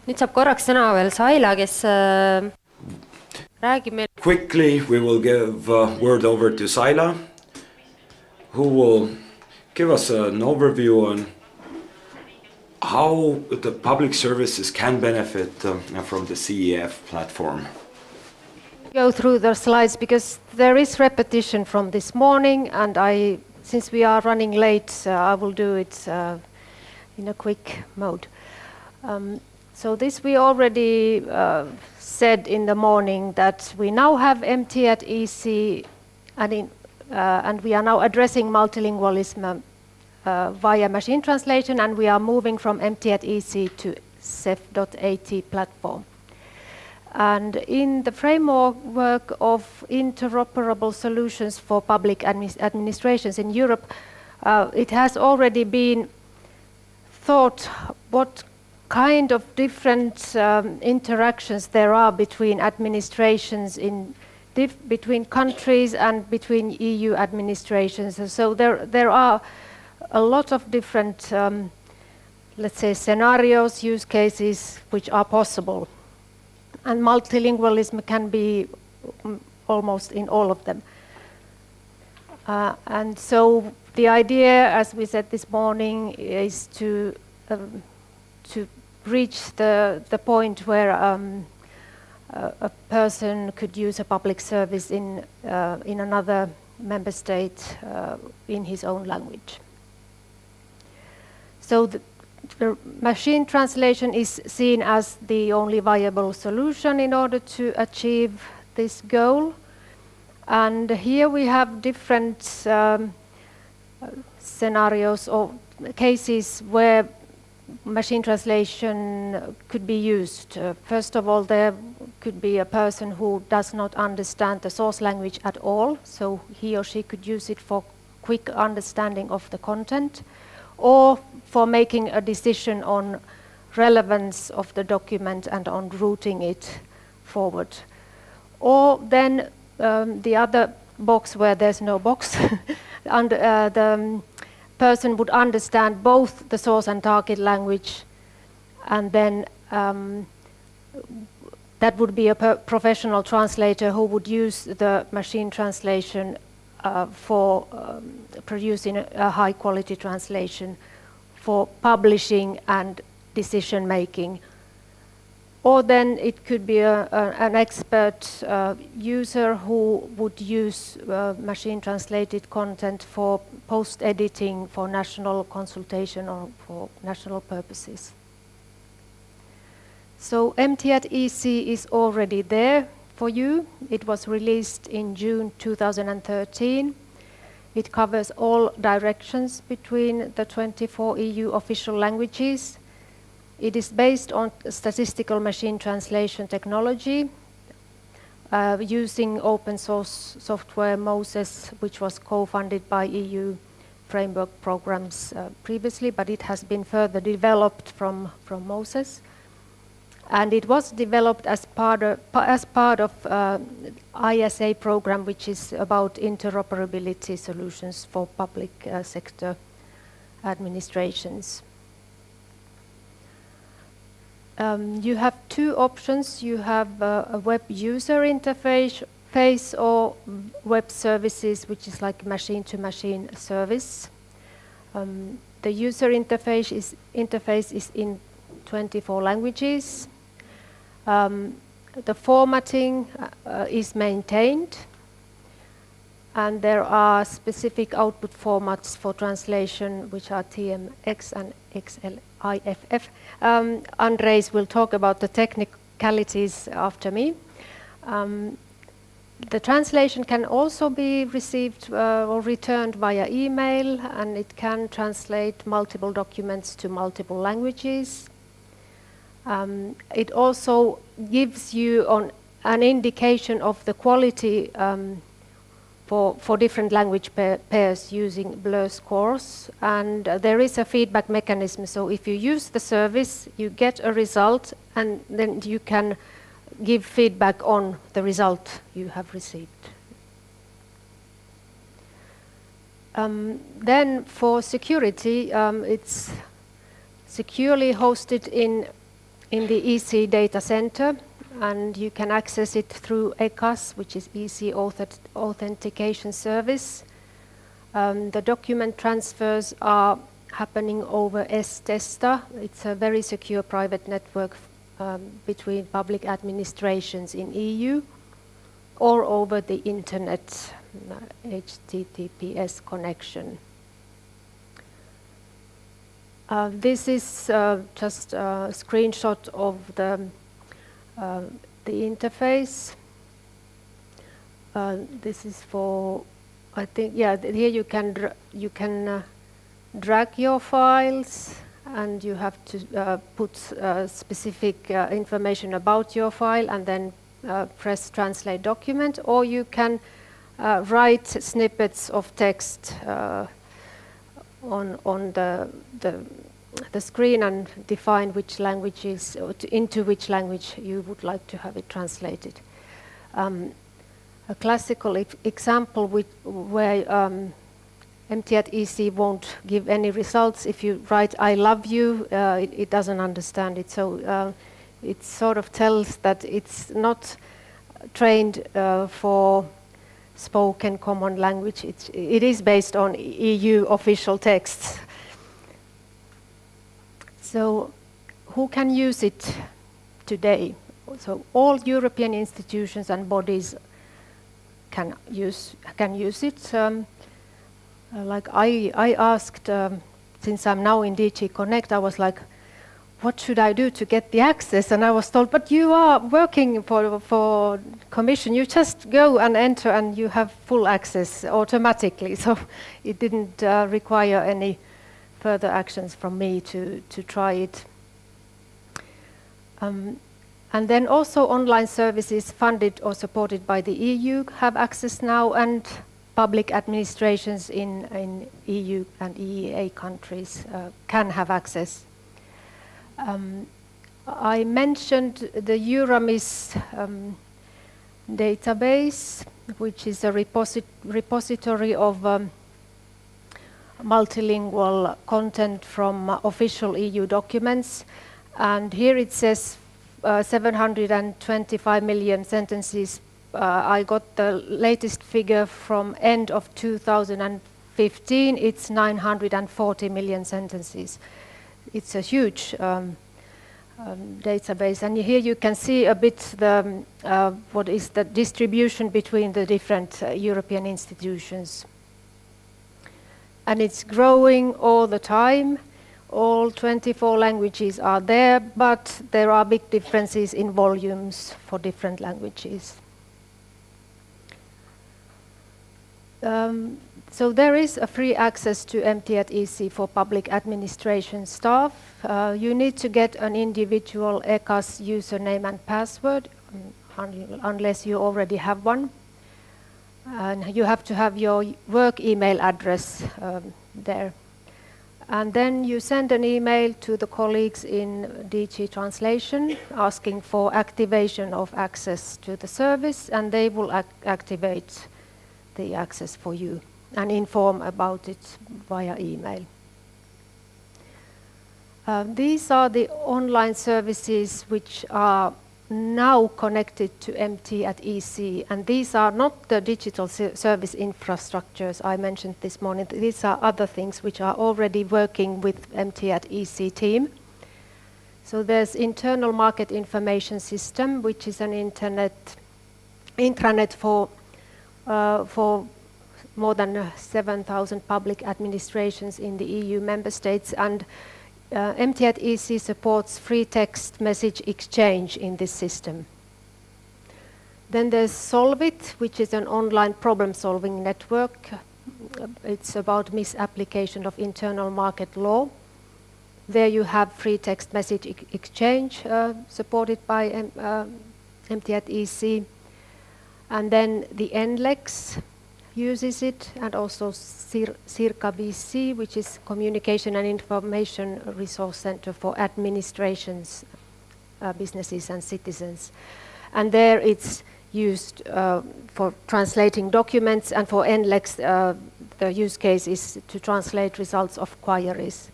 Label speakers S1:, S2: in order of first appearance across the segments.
S1: Nüüd saab korraks sõna veel Saila, kes räägib meil.
S2: Quickly, we will give word over to Saila, who will give us an overview on how the public services can benefit from the CEF platform.
S3: Go through the slides because there is repetition from this morning, and since we are running late, I will do it in a quick mode. So this we already said in the morning that we now have EMT@EC and we are now addressing multilingualism via machine translation, and we are moving from EMT@EC to CEF.AT platform. And in the framework of interoperable solutions for public administrations in Europe, it has already been thought what kind of different interactions there are between administrations between countries and between EU administrations. And so there are a lot of different, let's say, scenarios, use cases which are possible. And multilingualism can be almost in all of them. And so the idea, as we said this morning, is to reach the point where a person could use a public service in another member state in his own language. So the machine translation is seen as the only viable solution in order to achieve this goal. And here we have different scenarios or cases where machine translation could be used. First of all, there could be a person who does not understand the source language at all, so he or she could use it for quick understanding of the content, or for making a decision on relevance of the document and on routing it forward. Or then the other box where there's no box, and the person would understand both the source and target language, and then that would be a professional translator who would use the machine translation for producing a high quality translation for publishing and decision making. Or then it could be an expert user who would use machine translated content for post-editing, for national consultation or for national purposes. So EMT@EC is already there for you. It was released in June 2013. It covers all directions between the 24 EU official languages. It is based on statistical machine translation technology using open source software MOSES, which was co-funded by EU framework programs previously, but it has been further developed from MOSES. And it was developed as part of ISA program, which is about interoperability solutions for public sector administrations. You have two options. You have a web user interface or web services, which is like machine-to-machine service. The user interface is in 24 languages. The formatting is maintained, and there are specific output formats for translation, which are TMX and XLIFF. Andres will talk about the technicalities after me. The translation can also be received or returned via email, and it can translate multiple documents to multiple languages. It also gives you an indication of the quality for different language pairs using blur scores, and there is a feedback mechanism. So if you use the service, you get a result, and then you can give feedback on the result you have received. Then for security, it's securely hosted in in the EC data center, and you can access it through ECAS, which is EC Authentication Service. The document transfers are happening over S-Testa. It's a very secure private network between public administrations in EU, or over the internet, HTTPS connection. This is just a screenshot of the interface. This is for, I think, yeah. Here you can drag your files, and you have to put specific information about your file, and then press Translate Document, or you can write snippets of text on the screen and define which languages, or into which language you would like to have it translated. A classical example where MT@EC won't give any results. If you write "I love you," it doesn't understand it. So it sort of tells that it's not trained for spoken common language. It is based on EU official texts. So who can use it today? So all European institutions and bodies can use it. Like I asked, since I'm now in DG Connect, I was like, what should I do to get the access? And I was told, but you are working for Commission. You just go and enter and you have full access automatically. So it didn't require any further actions from me to try it. And then also online services funded or supported by the EU have access now, and public administrations in EU and EEA countries can have access. I mentioned the Euramis database, which is a repository of multilingual content from official EU documents. And here it says 725 million sentences. I got the latest figure from end of 2015. It's 940 million sentences. It's a huge database, and here you can see a bit the what is the distribution between the different European institutions. And it's growing all the time. All 24 languages are there, but there are big differences in volumes for different languages. So there is a free access to MT@EC for public administration staff. You need to get an individual ECAS username and password, unless you already have one. And you have to have your work email address there. And then you send an email to the colleagues in DG Translation asking for activation of access to the service, and they will activate the access for you and inform about it via email. These are the online services which are now connected to MT@EC, and these are not the digital service infrastructures I mentioned this morning. These are other things which are already working with MT@EC team. So there's internal market information system, which is an intranet for more than 7,000 public administrations in the EU member states, and MT@EC supports free text message exchange in this system. Then there's Solvit, which is an online problem-solving network. It's about misapplication of internal market law. There you have free text message exchange supported by MT@EC. And then the NLEX uses it, and also CIRCA-BC, which is Communication and Information Resource Center for administrations, businesses and citizens. And there it's used for translating documents, and for NLEX the use case is to translate results of queries.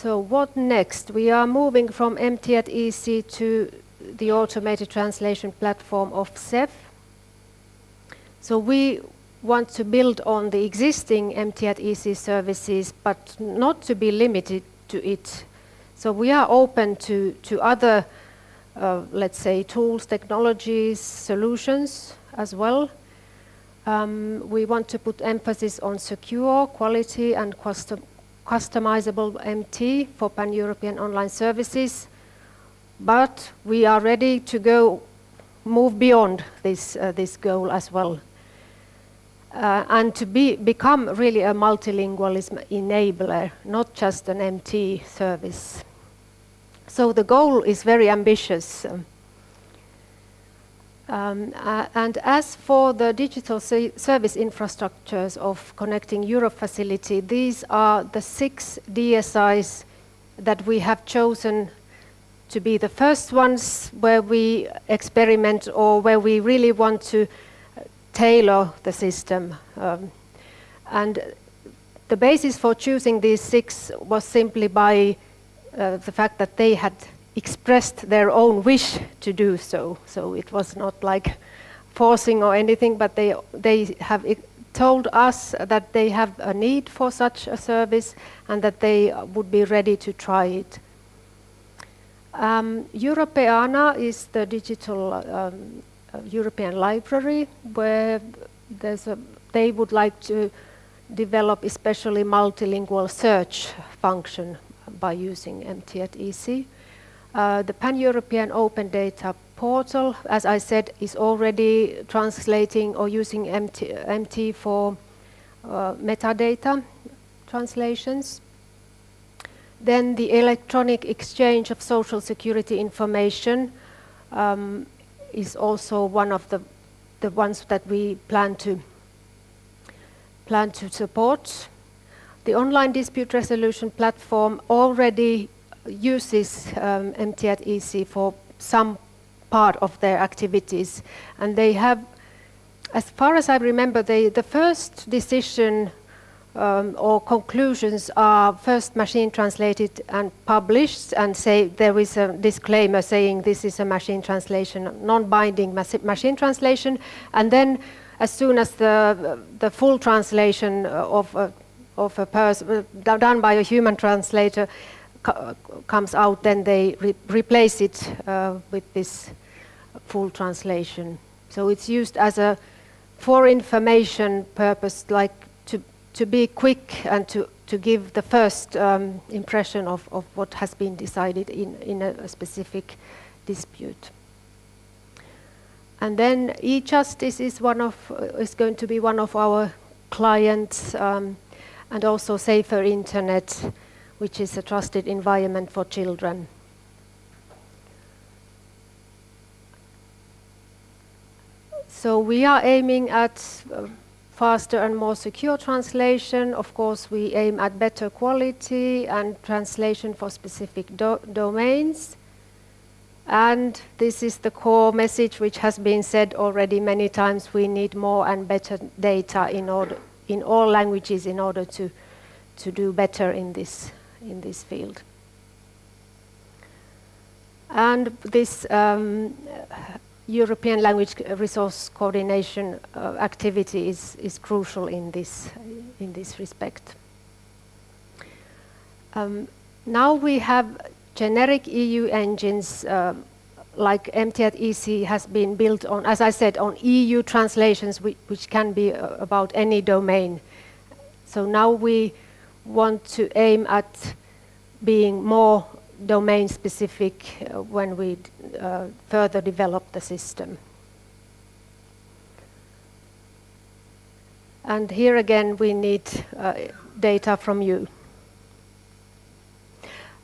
S3: So what next? We are moving from MT@EC to the automated translation platform of CEF. So we want to build on the existing MT@EC services, but not to be limited to it. So we are open to other, let's say, tools, technologies, solutions as well. We want to put emphasis on secure, quality, and customizable MT for pan-European online services, but we are ready to move beyond this goal as well, and to become really a multilingualism enabler, not just an MT service. So the goal is very ambitious. And as for the digital service infrastructures of Connecting Europe facility, these are the 6 DSIs that we have chosen to be the first ones where we experiment or where we really want to tailor the system. And the basis for choosing these 6 was simply by the fact that they had expressed their own wish to do so. So it was not like forcing or anything, but they have told us that they have a need for such a service and that they would be ready to try it. Europeana is the digital European library where they would like to develop especially multilingual search function by using MT@EC. The Pan-European Open Data Portal, as I said, is already translating or using MT for metadata translations. Then the electronic exchange of social security information is also one of the ones that we plan to support. The online dispute resolution platform already uses MT@EC for some part of their activities, and they have, as far as I remember, the first decision or conclusions are first machine translated and published, and say there is a disclaimer saying this is a machine translation, non-binding machine translation, and then as soon as the full translation of a person done by a human translator comes out, then they replace it with this full translation. So it's used as for information purpose, like to be quick and to give the first impression of what has been decided in a specific dispute. And then e-justice is going to be one of our clients, and also Safer Internet, which is a trusted environment for children. So we are aiming at faster and more secure translation. Of course, we aim at better quality and translation for specific domains. And this is the core message which has been said already many times. We need more and better data in all languages in order to do better in this field. And this European Language Resource Coordination activity is crucial in this respect. Now we have generic EU engines like MT@EC has been built on, as I said, on EU translations which can be about any domain. So now we want to aim at being more domain specific when we further develop the system. And here again we need data from you.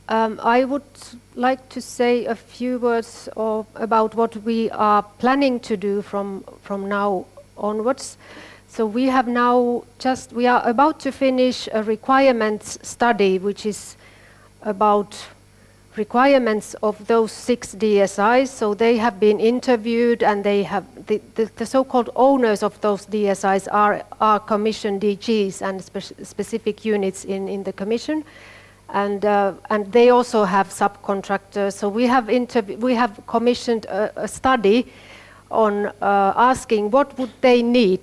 S3: I would like to say a few words about what we are planning to do from now onwards. So we are about to finish a requirements study, which is about requirements of those 6 DSIs. So they have been interviewed, and they have the so-called owners of those DSIs are Commission DGs and specific units in the Commission. and they also have subcontractors. So we have commissioned a study on asking what would they need,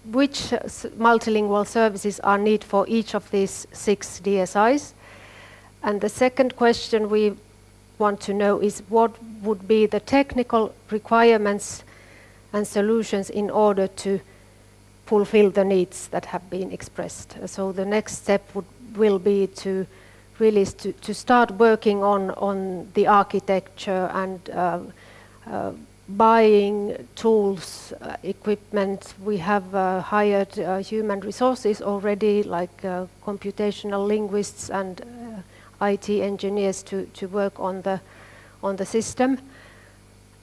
S3: which multilingual services are needed for each of these 6 DSIs. And the second question we want to know is what would be the technical requirements and solutions in order to fulfill the needs that have been expressed. So the next step will be to really to start working on the architecture and buying tools, equipment. We have hired human resources already, like computational linguists and IT engineers to work on the system.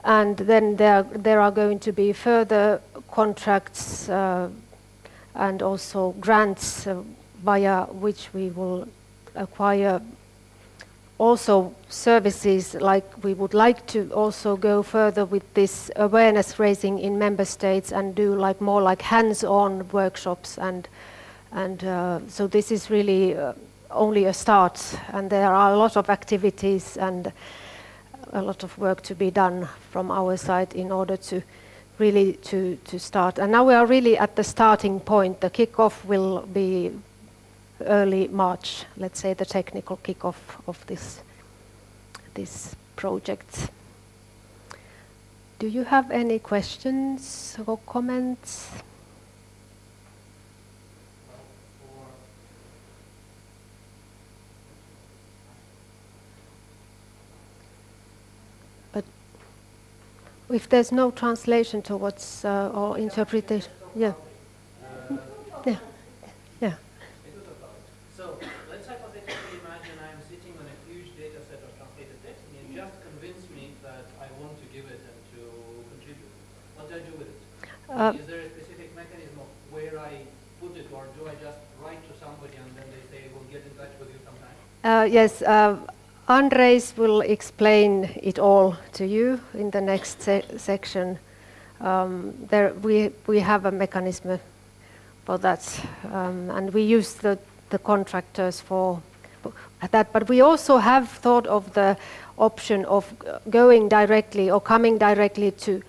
S3: And then there are going to be further contracts and also grants via which we will acquire also services. Like we would like to also go further with this awareness raising in member states and do like more like hands-on workshops, and so this is really only a start, and there are a lot of activities and a lot of work to be done from our side in order to really to start. And now we are really at the starting point. The kickoff will be early March, let's say the technical kickoff of this project. Do you have any questions or comments? But if there's no translation towards or interpretation, yeah. Yeah. Yeah.
S4: So let's hypothetically imagine I'm sitting on a huge data set of translated text, and you just convince me that I want to give it and to contribute. What do I do with it? Is there a specific mechanism of where I put it, or do I just write to somebody and then they say we'll get in touch with you sometime?
S3: Yes, Andres will explain it all to you in the next section. There we have a mechanism for that, and we use the contractors for that. But we also have thought of the option of going directly or coming directly to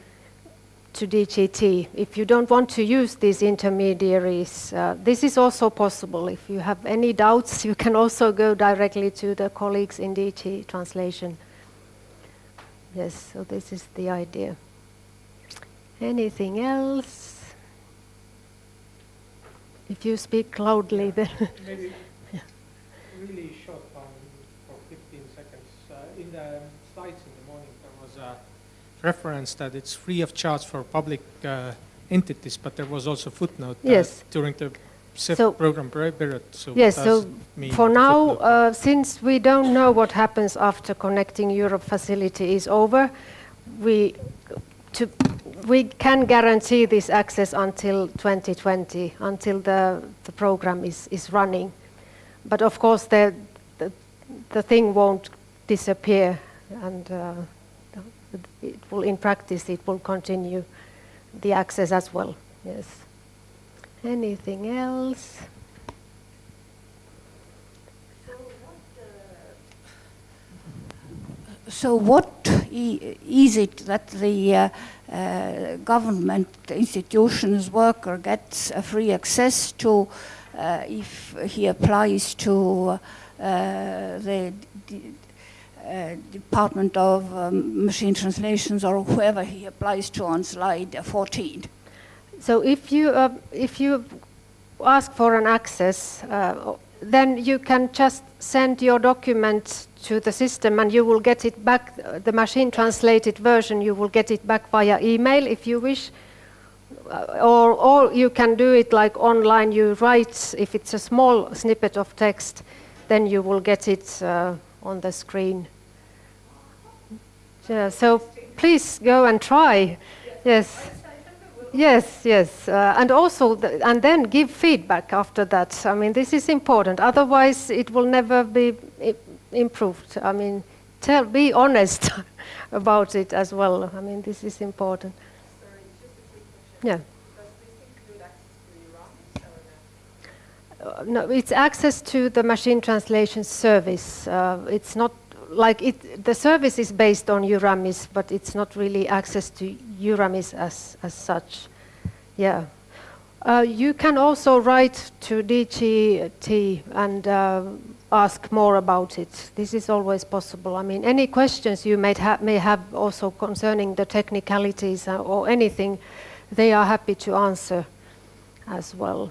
S3: DGT. If you don't want to use these intermediaries, this is also possible. If you have any doubts, you can also go directly to the colleagues in DG Translation. Yes, so this is the idea. Anything else? If you speak loudly, then...
S5: Maybe really short one for 15 seconds. In the slides in the morning, there was a reference that it's free of charge for public entities, but there was also footnote during the CEF program period. So
S3: yes, so for now, since we don't know what happens after Connecting Europe facility is over, we can guarantee this access until 2020, until the program is running. But of course, the thing won't disappear, and it will, in practice, it will continue the access as well. Yes. Anything else?
S6: So what is it that the government institutions worker gets free access to if he applies to the Department of Machine Translations, or whoever he applies to on slide 14?
S3: So if you ask for an access, then you can just send your document to the system and you will get it back, the machine translated version, you will get it back via email if you wish. Or you can do it like online, you write, if it's a small snippet of text, then you will get it on the screen. Yeah, so please go and try. Yes. Yes, yes, and also, and then give feedback after that. I mean, this is important. Otherwise, it will never be improved. I mean, be honest about it as well. I mean, this is important.
S7: Sorry, just a quick question.
S3: Yeah.
S7: Does this include access to Iran or
S3: no, it's access to the machine translation service. It's not like the service is based on Euramis, but it's not really access to Euramis as such. Yeah. You can also write to DGT and ask more about it. This is always possible. I mean, any questions you may have also concerning the technicalities or anything, they are happy to answer as well.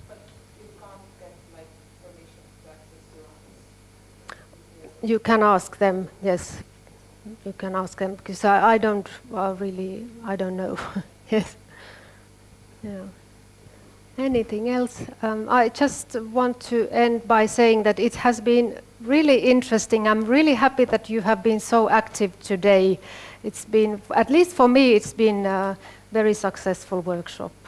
S7: But you can't get like permission to access Euramis?
S3: You can ask them, yes. You can ask them, because I don't really, I don't know. Yes. Yeah. Anything else? I just want to end by saying that it has been really interesting. I'm really happy that you have been so active today. It's been, at least for me, it's been a very successful workshop.